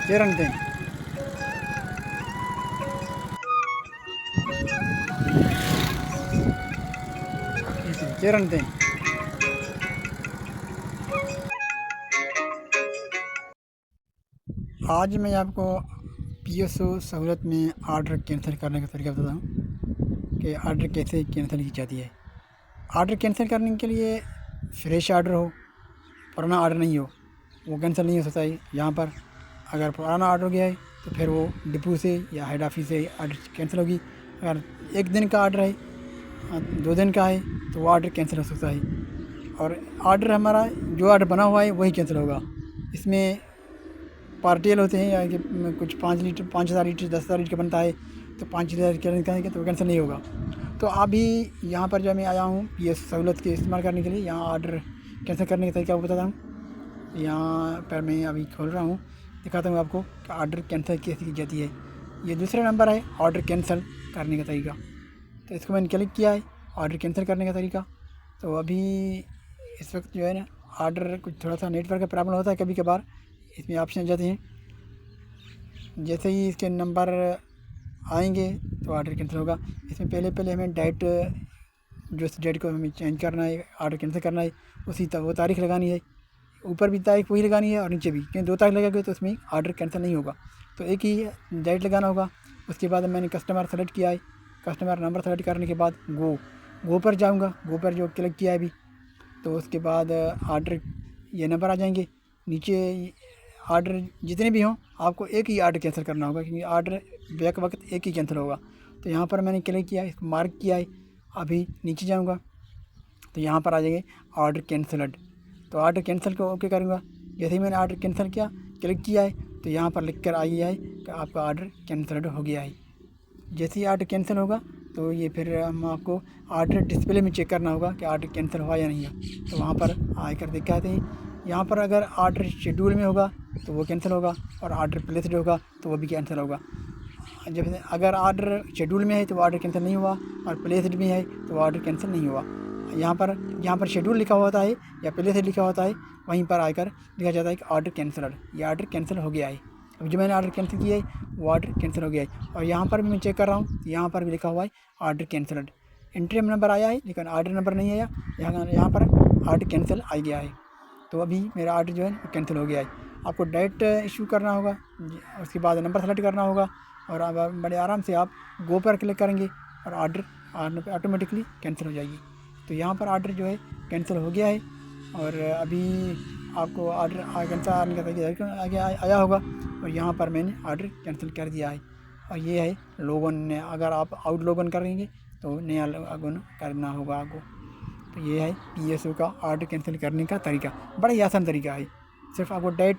चरण दें, चरण दें। आज मैं आपको पीएसओ सहूलत में ऑर्डर कैंसिल करने का तरीका बताता हूँ कि ऑर्डर कैसे कैंसिल की जाती है। ऑर्डर कैंसिल करने के लिए फ्रेश ऑर्डर हो, पुराना ऑर्डर नहीं हो, वो कैंसिल नहीं हो सकता है यहाँ पर। अगर पुराना ऑर्डर हो गया है तो फिर वो डिपो से या हेड ऑफिस से ऑर्डर कैंसिल होगी। अगर 1 दिन का ऑर्डर है, 2 दिन का है, तो वो ऑर्डर कैंसिल हो सकता है। और ऑर्डर हमारा जो ऑर्डर बना हुआ है वही कैंसिल होगा। इसमें पार्टियल होते हैं या कि कुछ 5 लीटर, 5,000 लीटर, 10,000 लीटर का बनता है, तो 5,000 का तो कैंसिल नहीं होगा। तो अभी यहाँ पर जो मैं आया हूँ ये सहूलत के इस्तेमाल करने के लिए, यहाँ ऑर्डर कैंसिल करने का तरीका वो बताता हूँ। यहाँ पर मैं अभी खोल रहा हूँ, दिखाता हूँ आपको कि ऑर्डर कैंसिल कैसे की जाती है। ये दूसरा नंबर है ऑर्डर कैंसिल करने का तरीका। तो इसको मैंने क्लिक किया है, ऑर्डर कैंसिल करने का तरीका। तो अभी इस वक्त जो है ना ऑर्डर कुछ थोड़ा सा नेटवर्क का प्रॉब्लम होता है कभी कभार, इसमें ऑप्शन आ जाते हैं। जैसे ही इसके नंबर आएंगे तो ऑर्डर कैंसिल होगा। इसमें पहले पहले हमें डेट, जो इस डेट को हमें चेंज करना है, ऑर्डर कैंसिल करना है, उसी वो तारीख लगानी है। ऊपर भी तारीख वही लगानी है और नीचे भी, क्योंकि 2 तारीख लगेगी तो उसमें ऑर्डर कैंसिल नहीं होगा। तो एक ही डेट लगाना होगा। उसके बाद मैंने कस्टमर सेलेक्ट किया है, कस्टमर नंबर सेलेक्ट करने के बाद गो पर जाऊँगा, गो पर जो क्लिक किया है अभी, तो उसके बाद ऑर्डर ये नंबर आ जाएंगे नीचे। ऑर्डर जितने भी हों आपको एक ही ऑर्डर कैंसिल करना होगा, क्योंकि ऑर्डर बैक वक्त एक ही कैंसिल होगा। तो यहाँ पर मैंने क्लिक किया है, इसको मार्क किया है। अभी नीचे जाऊँगा तो यहाँ पर आ जाएंगे ऑर्डर कैंसलड। तो ऑर्डर कैंसिल को ओके करूँगा। जैसे ही मैंने ऑर्डर कैंसिल किया, क्लिक किया है, तो यहाँ पर लिख कर आ गया है कि आपका ऑर्डर कैंसलड हो गया है। जैसे ही ऑर्डर कैंसिल होगा तो ये फिर हम आपको ऑर्डर डिस्प्ले में चेक करना होगा कि ऑर्डर कैंसिल हुआ या नहीं है। तो वहाँ पर आकर दिखाते हैं। यहाँ पर अगर ऑर्डर शेड्यूल में होगा तो वो कैंसिल होगा, और ऑर्डर प्लेस्ड होगा तो वो भी कैंसिल होगा। जब अगर ऑर्डर शेड्यूल में है तो ऑर्डर कैंसिल नहीं हुआ, और प्लेस्ड में है तो ऑर्डर कैंसिल नहीं हुआ। यहाँ पर शेड्यूल लिखा होता है या प्लेस्ड लिखा होता है, वहीं पर आकर लिखा जाता है कि ऑर्डर कैंसिल्ड, ये ऑर्डर कैंसिल हो गया है। अब जो मैंने ऑर्डर कैंसिल किया है वो ऑर्डर कैंसिल हो गया है। और यहाँ पर भी मैं चेक कर रहा हूँ, यहाँ पर भी लिखा हुआ है ऑर्डर कैंसिल्ड। एंट्री नंबर आया है लेकिन ऑर्डर नंबर नहीं आया। यहाँ पर ऑर्डर कैंसिल आ गया है। तो अभी मेरा ऑर्डर जो है कैंसिल हो गया है। आपको डेट इशू करना होगा, उसके बाद नंबर सेलेक्ट करना होगा, और अब बड़े आराम से आप गो पर क्लिक करेंगे और ऑर्डर ऑटोमेटिकली कैंसिल हो जाएगी। तो यहाँ पर ऑर्डर जो है कैंसिल हो गया है। और अभी आपको ऑर्डर कैंसिल आने का तरीका आया होगा, और यहाँ पर मैंने ऑर्डर कैंसिल कर दिया है। और ये है लॉगिन ने, अगर आप आउट लॉगिन करेंगे तो नया लॉगिन करना होगा आपको। तो ये है पीएसओ का ऑर्डर कैंसिल करने का तरीका, बड़ा ही आसान तरीका है। सिर्फ आपको डेट